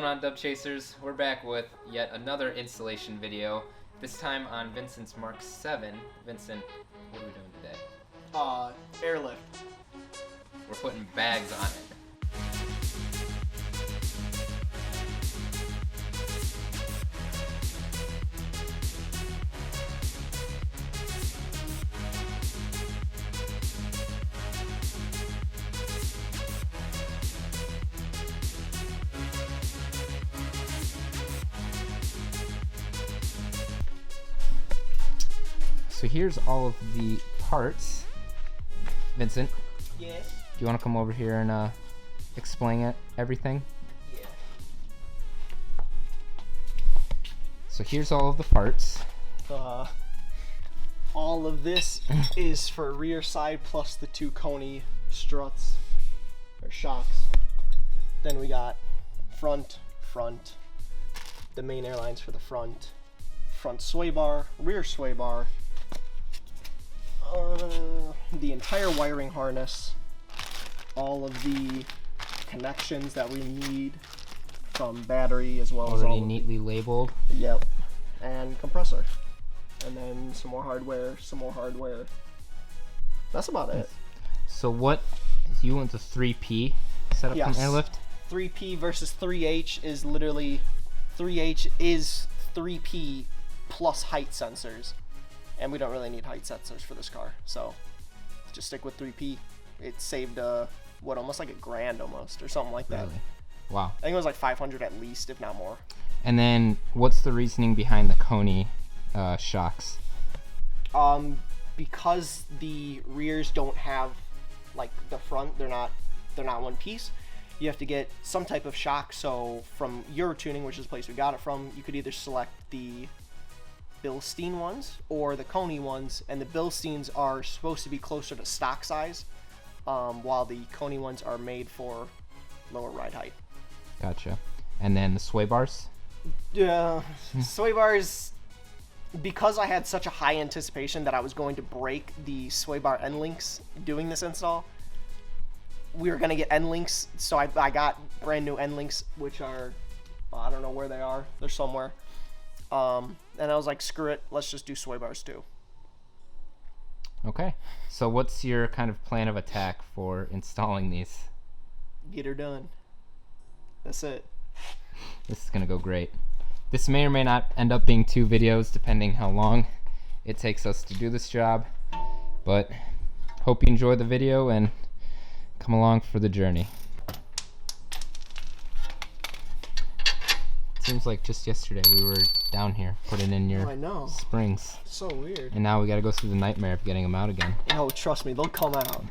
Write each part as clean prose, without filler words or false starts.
going on, Dub Chasers? We're back with yet another installation video, this time on Vincent's Mk7. Vincent, what are we doing today? Airlift. We're putting bags on it. So here's all of the parts. Vincent, Yes. do you want to come over here and explain everything? Yeah. So here's all of the parts. All of this is for rear side plus the two Coney struts or shocks. Then we got front, the main airlines for the front sway bar, rear sway bar, the entire wiring harness, all of the connections that we need from battery as well as Already all neatly labeled. Yep, and compressor, and then some more hardware. That's about it. So what, you went to 3P setup Yes. from Airlift? 3P versus 3H is literally, 3H is 3P plus height sensors, and we don't really need height sensors for this car, so just stick with 3P. It saved almost like $1,000 almost, or something like that. Really? Wow. I think it was like 500 at least, if not more. And then what's the reasoning behind the Coney shocks? Because the rears don't have like the front, they're not one piece. You have to get some type of shock. So from Eurotuning, which is the place we got it from, you could either select the Bilstein ones or the Coney ones, and the Bilsteins are supposed to be closer to stock size, while the Coney ones are made for lower ride height. Gotcha. And then the sway bars? Yeah, sway bars, because I had such a high anticipation that I was going to break the sway bar end links doing this install, we were going to get end links, so I got brand new end links, which are, I don't know where they are, they're somewhere. And I was like, screw it, let's just do sway bars too. Okay. So what's your kind of plan of attack for installing these? Get her done. That's it. This is gonna go great. This may or may not end up being 2 videos, depending how long it takes us to do this job. But hope you enjoy the video and come along for the journey. Seems like just yesterday we were down here putting in your springs. So weird. And now we gotta go through the nightmare of getting them out again. Oh, trust me, they'll come out.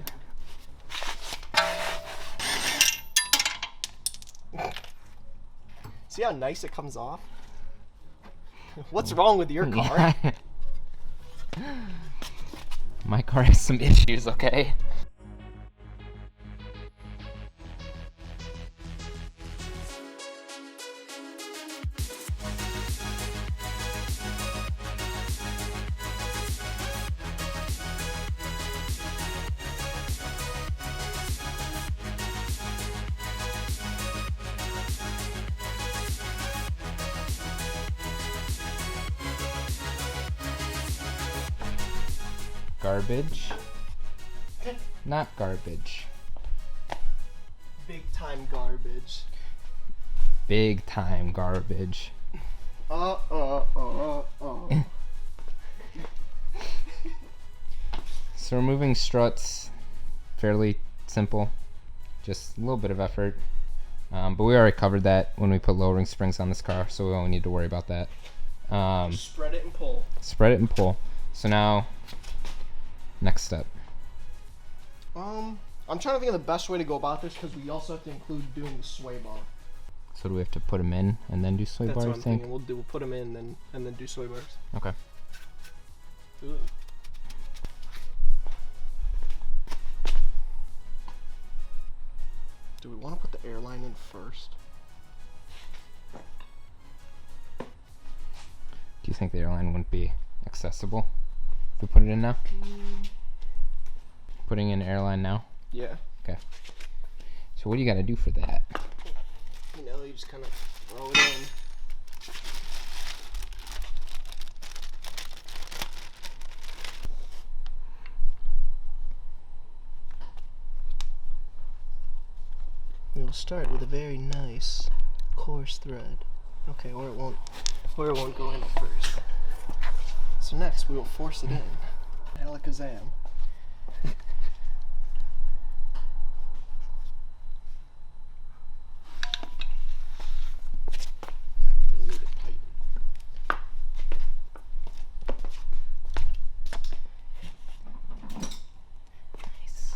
See how nice it comes off? What's wrong with your car? My car has some issues, okay? Garbage. Not garbage. Big time garbage. Big time garbage. So removing struts, fairly simple. Just a little bit of effort. But we already covered that when we put lowering springs on this car, so we don't need to worry about that. Spread it and pull. Spread it and pull. So now, next step. I'm trying to think of the best way to go about this, because we also have to include doing the sway bar. So do we have to put them in and then do sway That's bar, what you I'm think? thinking. We'll put them in and then do sway bars. Okay. Ooh. Do we want to put the airline in first? Do you think the airline wouldn't be accessible if we put it in now? Putting in airline now? Yeah. Okay. So what do you got to do for that? You know, you just kind of Throw it in. We will start with a very nice coarse thread. Okay, or it won't go in at first. So next we will force it in. Alakazam. Now we're gonna need it tight. Nice.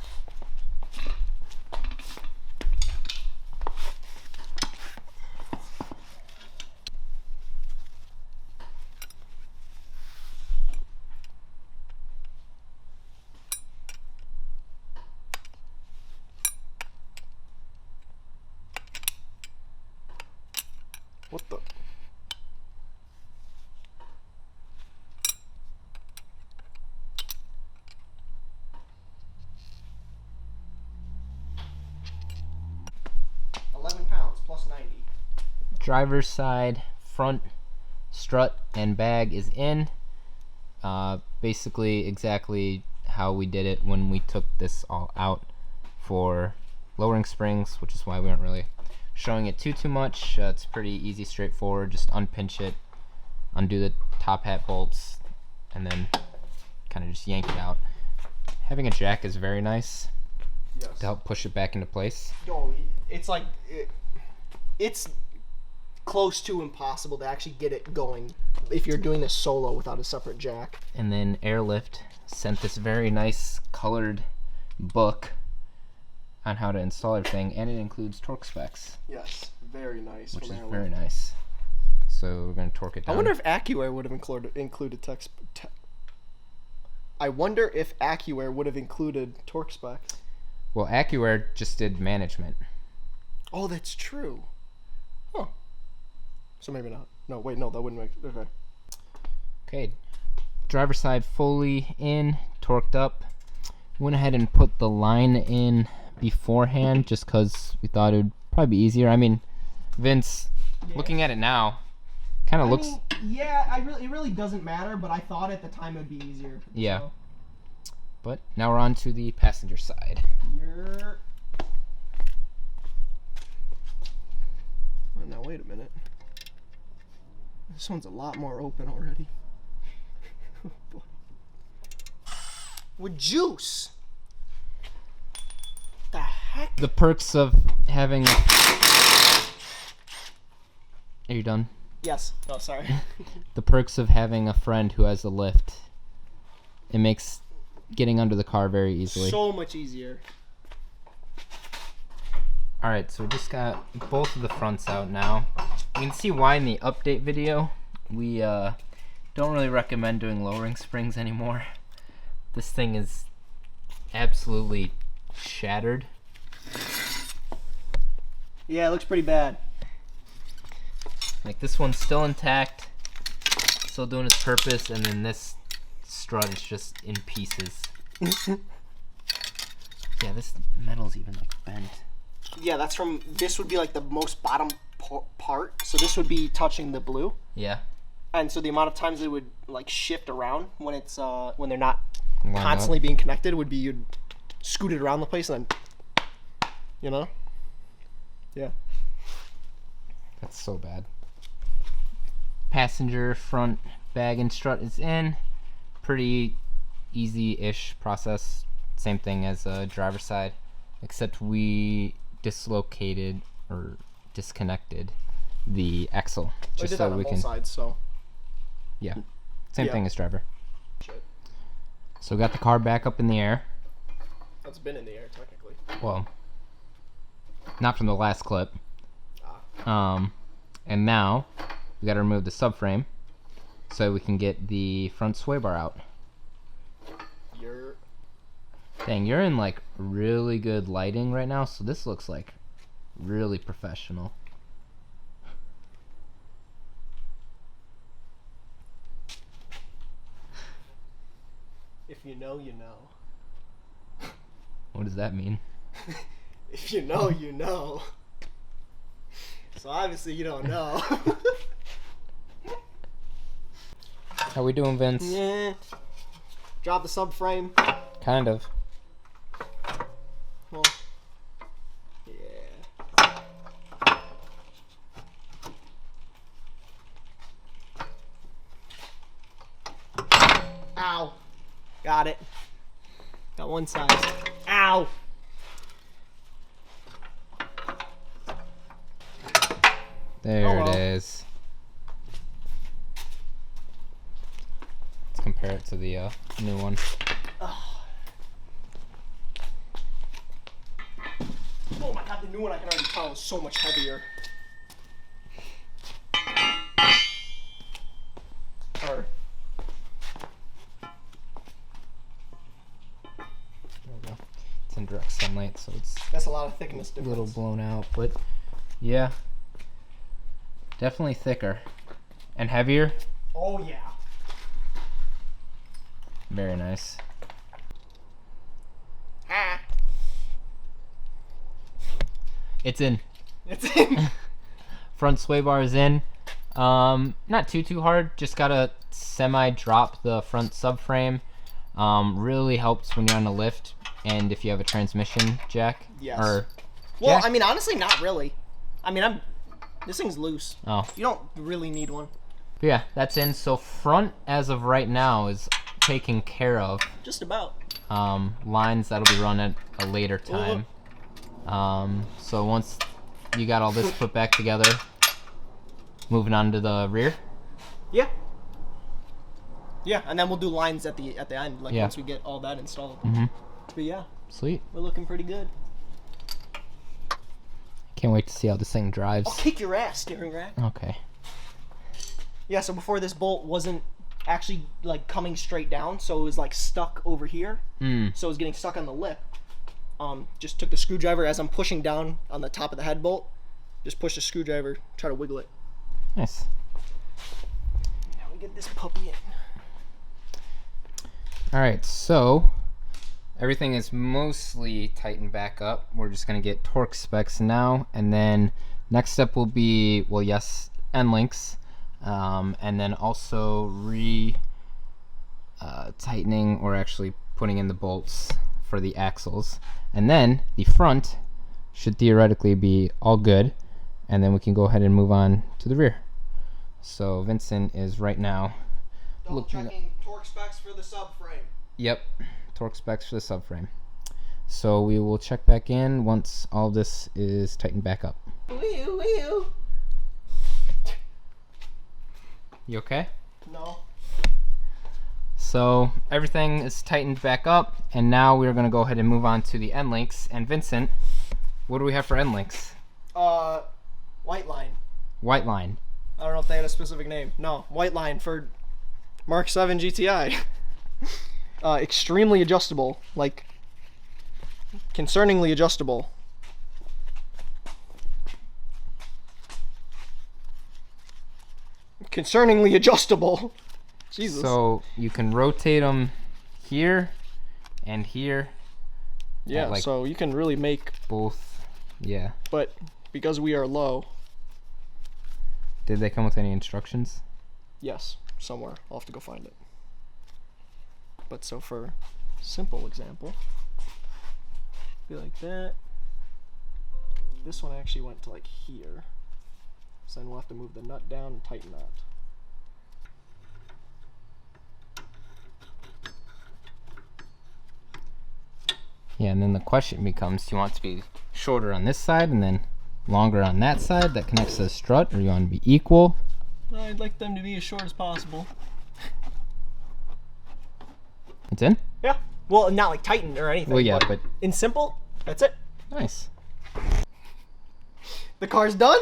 What the? £11 plus 90. Driver's side, front, strut, and bag is in. Basically exactly how we did it when we took this all out for lowering springs, which is why we aren't really showing it too much. It's pretty easy, straightforward. Just unpinch it, undo the top hat bolts, and then kind of just yank it out. Having a jack is very nice Yes. to help push it back into place. No, it's like it's close to impossible to actually get it going if you're doing this solo without a separate jack. And then Airlift sent this very nice colored book on how to install everything, and it includes torque specs, Yes, very nice. which from is Airlift. very nice. So we're going to torque it I down. wonder if AccuAir would have included text. I wonder if AccuAir would have included torque specs. Well, AccuAir just did management. Oh, that's true. Huh. So maybe not. No, wait, no, that wouldn't make. Okay. Okay, driver side fully in, torqued up. Went ahead and put the line in beforehand just because we thought it would probably be easier. I mean, Vince, looking at it now, kind of looks. Yeah, it really doesn't matter, but I thought at the time it would be easier. Yeah. So. But now we're on to the passenger side. You're. Oh, now wait a minute. This one's a lot more open already. Oh, boy. With juice. The heck? The perks of having. Are you done? Yes. Oh, sorry. The perks of having a friend who has a lift. It makes getting under the car very easily. So much easier. Alright, so we just got both of the fronts out now. You can see why in the update video we don't really recommend doing lowering springs anymore. This thing is absolutely shattered. Yeah, it looks pretty bad. Like, this one's still intact, still doing its purpose, and then this strut is just in pieces. Yeah, this metal's even like bent. Yeah, that's from. This would be like the most bottom part. So this would be touching the blue. Yeah. And so the amount of times it would like shift around when it's when they're not Line constantly up. being connected would be you'd scoot it around the place and then, you know. Yeah. That's so bad. Passenger front bag and strut is in. Pretty easy-ish process. Same thing as driver's side, except we dislocated or disconnected the axle I just did so that on we both can. sides, so. Yeah, same Yeah. thing as driver. Shit. So we got the car back up in the air. That's been in the air technically. Well, not from the last clip. Ah. And now we got to remove the subframe so we can get the front sway bar out. You're. Dang, you're in like really good lighting right now, so this looks like really professional. If you know, you know. What does that mean? If you know, you know. So obviously you don't know. How we doing, Vince? Yeah. Drop the subframe. Kind of. Well, yeah. Ow. Got it. Got one size. Ow. There it is. Let's compare it to the new one. Oh my god, the new one I can already tell is so much heavier. Or There we go. It's in direct sunlight, so it's that's a lot of thickness a difference. little blown out, but yeah, definitely thicker and heavier. Oh yeah. Very nice. Ah. It's in. It's in. Front sway bar is in. Not too hard. Just gotta semi drop the front subframe. Really helps when you're on a lift and if you have a transmission jack. Yes. Or Well, jack? I mean, honestly, not really. I mean, this thing's loose. Oh. You don't really need one. But yeah, that's in. So front as of right now is taken care of. Just about. Lines that'll be run at a later time. So once you got all this put back together, moving on to the rear. Yeah. Yeah, and then we'll do lines at the end, like Yeah. once we get all that installed. Mm-hmm. But yeah, Sweet. we're looking pretty good. Can't wait to see how this thing drives. I'll kick your ass, steering rack. Okay. Yeah, so before this bolt wasn't actually like coming straight down, so it was like stuck over here. So it was getting stuck on the lip. Just took the screwdriver as I'm pushing down on the top of the head bolt. Just push the screwdriver, try to wiggle it. Nice. Now we get this puppy in. All right, so everything is mostly tightened back up. We're just gonna get torque specs now, and then next step will be, well, yes, end links, and then also tightening or actually putting in the bolts for the axles, and then the front should theoretically be all good, and then we can go ahead and move on to the rear. So Vincent is right now Checking torque specs for the subframe. Yep, torque specs for the subframe. So we will check back in once all this is tightened back up. Wee-oo. You okay? No. So everything is tightened back up, and now we're gonna go ahead and move on to the end links. And Vincent, what do we have for end links? White line. White line. I don't know if they had a specific name. No, white line for Mk7 GTI. Extremely adjustable, like concerningly adjustable. Concerningly adjustable. Jesus. So you can rotate them here and here. Yeah, like so you can really make, both. Yeah. but because we are low, Did they come with any instructions? yes, somewhere. I'll have to go find it. But so for simple example, be like that. This one actually went to like here. So then we'll have to move the nut down and tighten that. Yeah, and then the question becomes, do you want it to be shorter on this side and then longer on that side that connects to the strut, or you want it to be equal? I'd like them to be as short as possible. It's in? Yeah. Well, not like tightened or anything. Well, yeah, but in simple, that's it. nice. The car's done.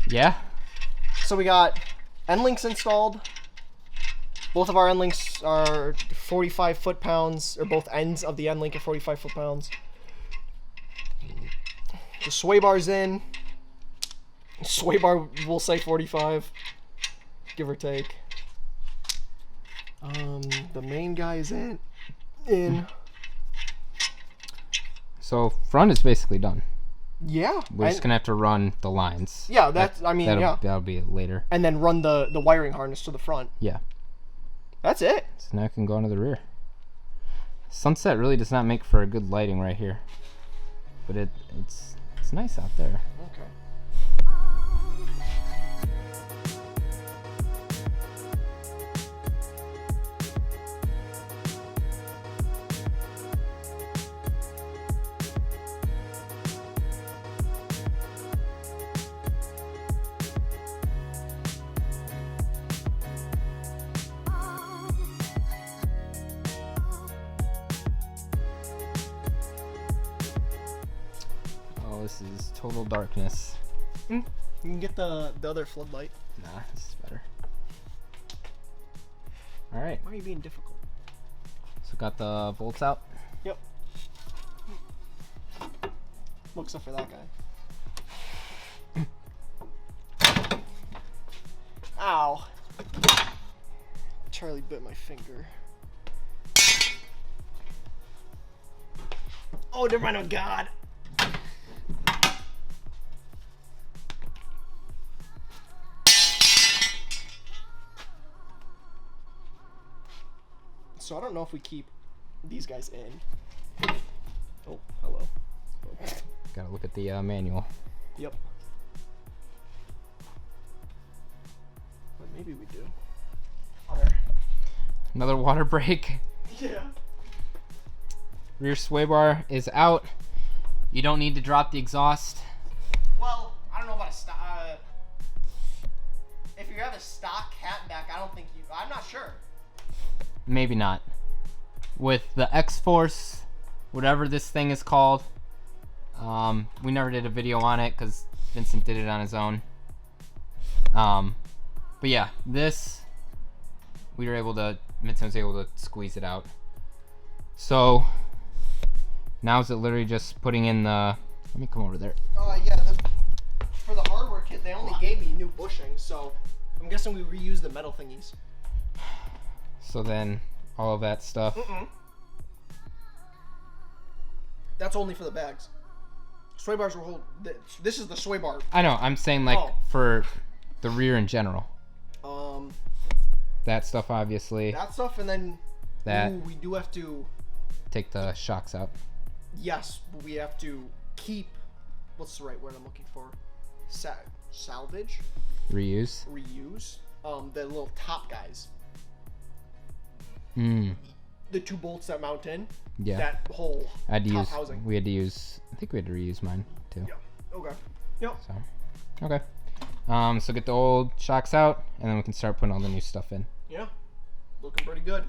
Yeah? So we got end links installed. Both of our end links are 45 foot-pounds, or both ends of the end link are 45 foot-pounds. The sway bar's in. Sway bar will say 45, give or take. The main guy is in. So front is basically done. Yeah. We're just gonna have to run the lines. Yeah, that'll be it later. And then run the wiring harness to the front. Yeah. That's it. So now I can go into the rear. Sunset really does not make for a good lighting right here, but it's nice out there. Okay. This is total darkness. You can get the other floodlight. Nah, this is better. All right. Why are you being difficult? So got the bolts out. Yep. Well, except for that guy. Ow. Charlie bit my finger. Oh, never mind. Oh, God. So I don't know if we keep these guys in. Oh, hello. Oh. Gotta look at the manual. Yep. But maybe we do. Another water break. Yeah. Rear sway bar is out. You don't need to drop the exhaust. Well, I don't know about a stock. If you have a stock catback, I don't think you. I'm not sure. Maybe not. With the X-Force, whatever this thing is called, we never did a video on it because Vincent did it on his own. But yeah, this, Vincent was able to squeeze it out. So now is it literally just putting in the, let me come over there. Yeah, for the hardware kit, they only gave me new bushing, so I'm guessing we reused the metal thingies. So then all of that stuff. That's only for the bags. Sway bars will hold. This is the sway bar. I know. I'm saying like for the rear in general. That stuff obviously. That stuff, and then that we do have to take the shocks out. Yes, but we have to keep. What's the right word I'm looking for? Salvage. Reuse. The little top guys. The two bolts that mount in. Yeah. That whole top housing. We had to use. I think we had to reuse mine too. Yeah. Okay. Yep. So, okay. So get the old shocks out, and then we can start putting all the new stuff in. Yeah. Looking pretty good.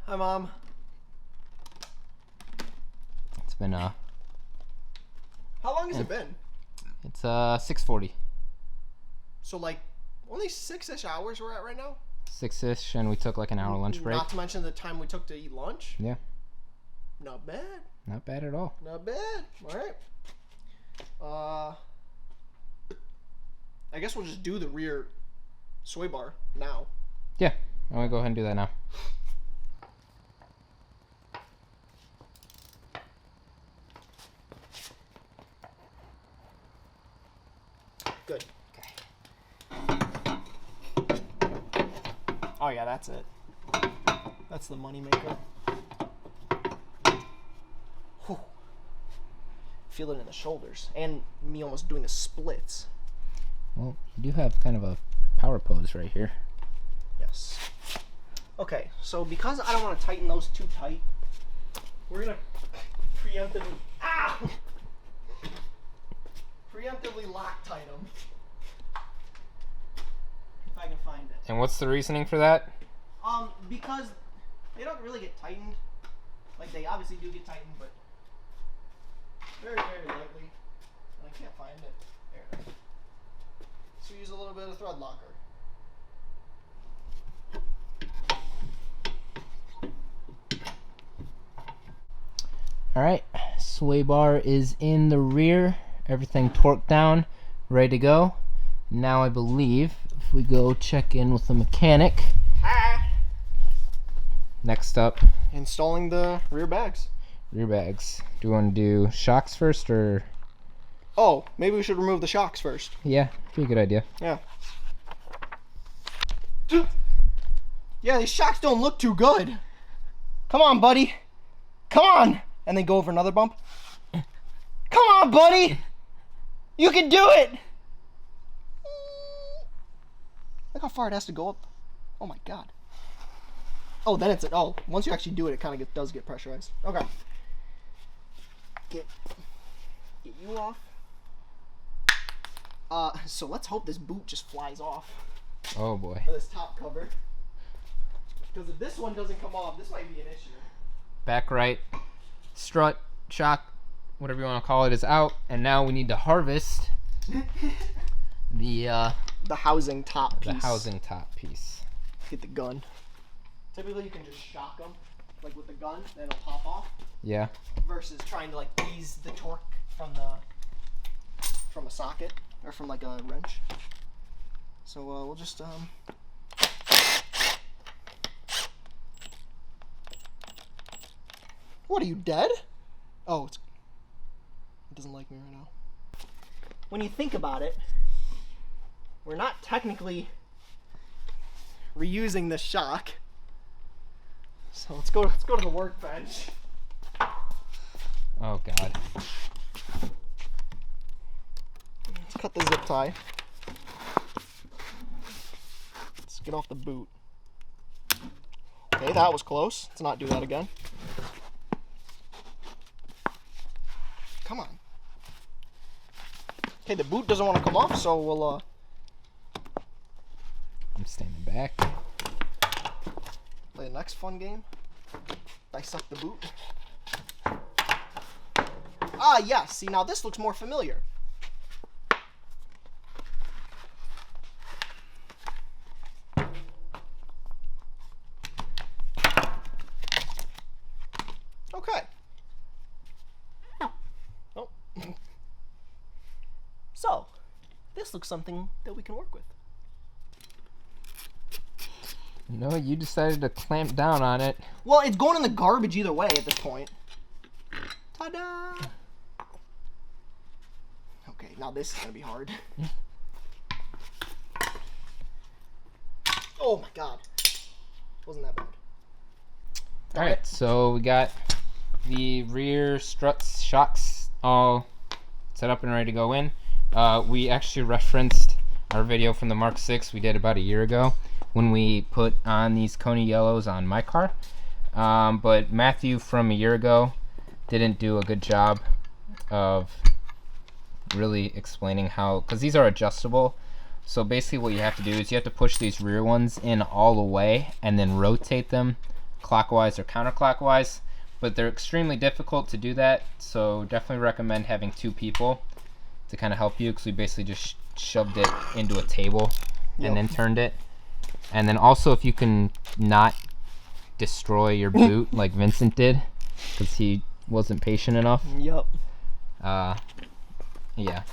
Hi, Mom. It's been How long has it been? It's 6:40. So like only 6-ish hours we're at right now? 6-ish, and we took like an hour lunch break. Not to mention the time we took to eat lunch. Yeah. Not bad. Not bad at all. Not bad. All right. I guess we'll just do the rear sway bar now. Yeah. I'm gonna go ahead and do that now. Good. Oh yeah, that's it. That's the money maker. Whew. Feel it in the shoulders, and me almost doing the splits. Well, you do have kind of a power pose right here. Yes. Okay, so because I don't want to tighten those too tight, we're gonna preemptively Loctite them. If I can find it. And what's the reasoning for that? Because they don't really get tightened. Like, they obviously do get tightened, but very, very lightly. And I can't find it. There it is. So use a little bit of thread locker. Alright, sway bar is in the rear. Everything torqued down, ready to go. Now I believe if we go check in with the mechanic. Hi. next up, installing the rear bags. rear bags. Do you want to do shocks first, or? Oh, maybe we should remove the shocks first. Yeah, be a good idea. Yeah. Yeah, these shocks don't look too good. Come on, buddy. Come on. And then go over another bump. Come on, buddy. You can do it. Look how far it has to go up. Oh my god. Oh, then it's once you actually do it, it kind of does get pressurized. Okay. Get you off. So let's hope this boot just flies off. Oh boy. Or this top cover. Because if this one doesn't come off, this might be an issue. Back right strut, shock, whatever you want to call it, is out, and now we need to harvest the housing top piece. The housing top piece. Get the gun. Typically you can just shock them, like with the gun, then it'll pop off. Yeah. Versus trying to like ease the torque from a socket or from like a wrench. So we'll just What, are you dead? Oh, it doesn't like me right now. When you think about it, we're not technically reusing the shock. So let's go to the workbench. Oh god. Let's cut the zip tie. Let's get off the boot. Okay, that was close. Let's not do that again. Come on. Okay, the boot doesn't want to come off, so we'll I'm standing back. play the next fun game. Dissect the boot. Ah, yes. See, now this looks more familiar. Okay. Oh. So, this looks something that we can work with. No, you decided to clamp down on it. Well, it's going in the garbage either way at this point. Ta-da! Okay, now this is gonna be hard. Oh my god. Wasn't that bad. Alright, so we got the rear struts, shocks all set up and ready to go in. We actually referenced our video from the Mark 6 we did about a year ago when we put on these Coney yellows on my car. But Matthew from a year ago didn't do a good job of really explaining how, because these are adjustable. So basically what you have to do is you have to push these rear ones in all the way and then rotate them clockwise or counterclockwise. But they're extremely difficult to do that, so definitely recommend having two people to kind of help you, because we basically just shoved it into a table and then turned it. And then also, if you can not destroy your boot like Vincent did, because he wasn't patient enough. Yep. Yeah.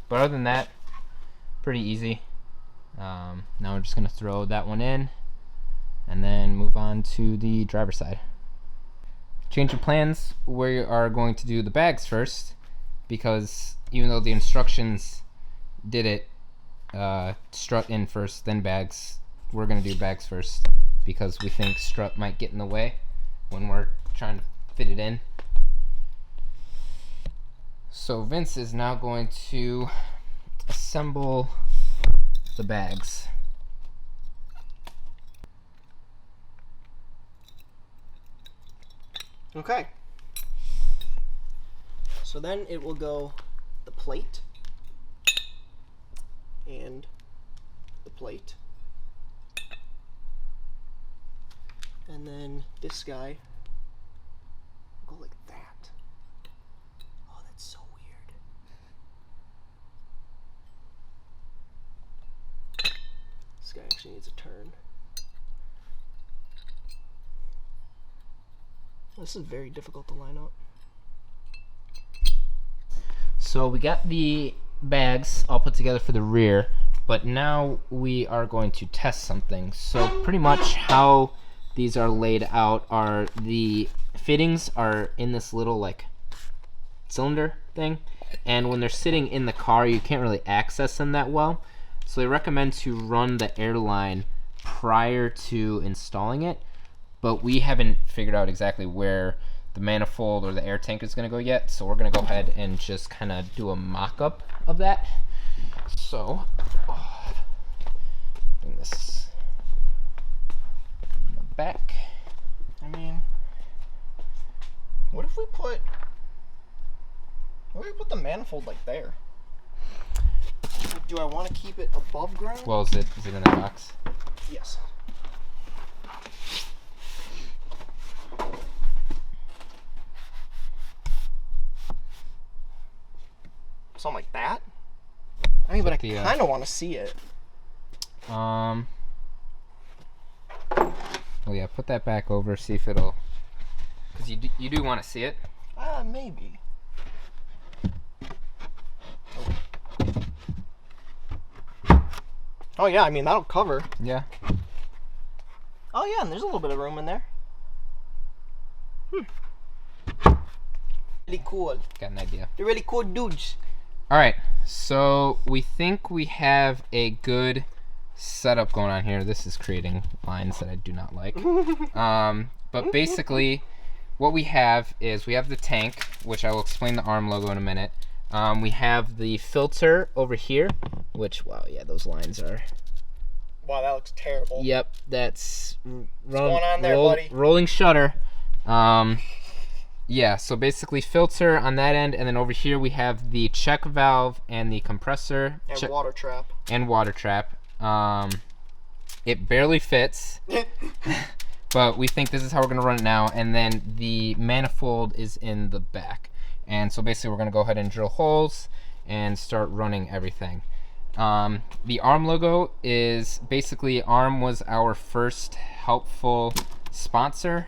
But other than that, pretty easy. Now we're just going to throw that one in and then move on to the driver's side. Change of plans. We are going to do the bags first, because even though the instructions did it strut in first, then bags, we're going to do bags first because we think strut might get in the way when we're trying to fit it in. So Vince is now going to assemble the bags. Okay. So then it will go the plate and the plate. And then this guy will go like that. Oh, that's so weird. This guy actually needs a turn. This is very difficult to line up. So we got the bags all put together for the rear, but now we are going to test something. So pretty much how these are laid out are the fittings are in this little like cylinder thing, and when they're sitting in the car you can't really access them that well, so they recommend to run the air line prior to installing it, but we haven't figured out exactly where the manifold or the air tank is going to go yet, so we're going to go ahead and just kind of do a mock-up of that. So bring this in the back. I mean, what if we put the manifold like there? Do I want to keep it above ground? Well, is it in that box? Yes. Something like that? I mean, but I kind of want to see it. Well, yeah, put that back over, see if it'll... Because you do want to see it. Maybe. Oh, yeah, I mean, that'll cover. Yeah. Oh, yeah, and there's a little bit of room in there. Really cool. Got an idea. They're really cool dudes. Alright, so we think we have a good setup going on here. This is creating lines that I do not like. But basically, what we have is we have the tank, which I will explain the ARM logo in a minute. We have the filter over here, which, wow, yeah, those lines are... Wow, that looks terrible. Yep, that's... What's going on there, buddy? Rolling shutter. Yeah, so basically filter on that end, and then over here we have the check valve and the compressor. And water trap. And water trap. It barely fits, but we think this is how we're going to run it now, and then the manifold is in the back. And so basically we're going to go ahead and drill holes and start running everything. The ARM logo is basically, ARM was our first helpful sponsor.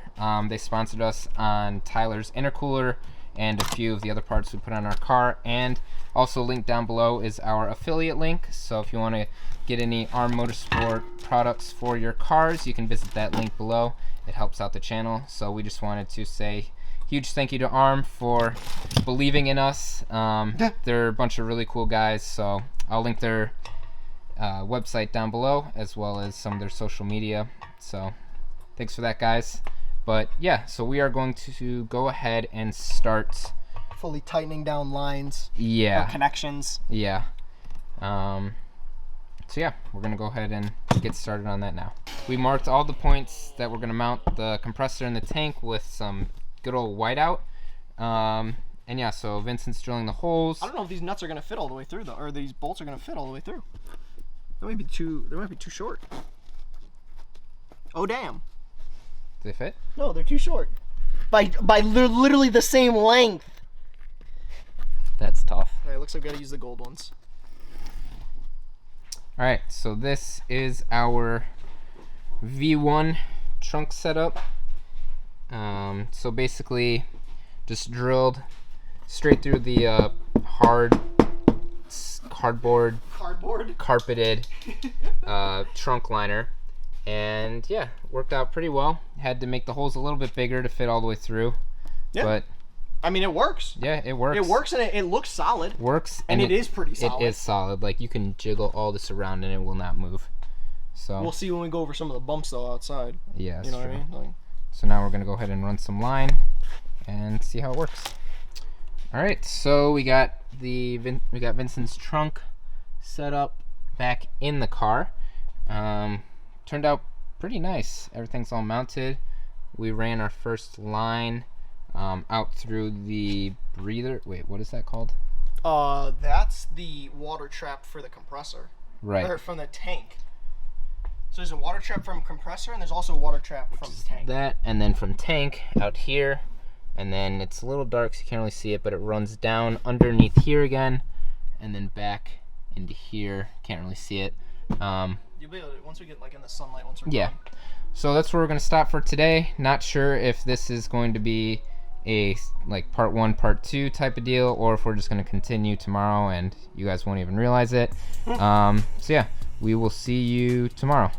They sponsored us on Tyler's intercooler and a few of the other parts we put on our car, and also linked down below is our affiliate link, so if you want to get any ARM Motorsport products for your cars, you can visit that link below. It helps out the channel. So we just wanted to say huge thank you to ARM for believing in us. They're a bunch of really cool guys, so I'll link their website down below, as well as some of their social media. So thanks for that, guys. But yeah, so we are going to go ahead and start fully tightening down lines. Yeah. Or connections. Yeah. So yeah, we're gonna go ahead and get started on that now. We marked all the points that we're gonna mount the compressor in the tank with some good old whiteout. And yeah, so Vincent's drilling the holes. I don't know if these nuts are gonna fit all the way through though, or these bolts are gonna fit all the way through. They might be too short. Oh damn. Do they fit? No, they're too short. By literally the same length. That's tough. Alright, looks like we gotta use the gold ones. Alright, so this is our V1 trunk setup. So basically just drilled straight through the hard carpeted trunk liner, and yeah, worked out pretty well. Had to make the holes a little bit bigger to fit all the way through. Yeah. But I mean, it works. Yeah, it works. It works, and it looks solid. Works, and it is pretty solid. It is solid. Like, you can jiggle all this around and it will not move. So we'll see when we go over some of the bumps though outside. Yeah, you know what I mean? Like, so now we're gonna go ahead and run some line and see how it works. All right, so we got Vincent's trunk set up back in the car. Turned out pretty nice. Everything's all mounted. We ran our first line out through the breather. Wait, what is that called? That's the water trap for the compressor. Right. Or from the tank. So there's a water trap from compressor, and there's also a water trap from the tank. That, and then from tank out here, and then it's a little dark so you can't really see it, but it runs down underneath here again, and then back into here. Can't really see it. You'll be able to, once we get like in the sunlight, once we're yeah. done. So that's where we're gonna stop for today. Not sure if this is going to be a like part 1, part 2 type of deal, or if we're just gonna continue tomorrow and you guys won't even realize it. So yeah, we will see you tomorrow.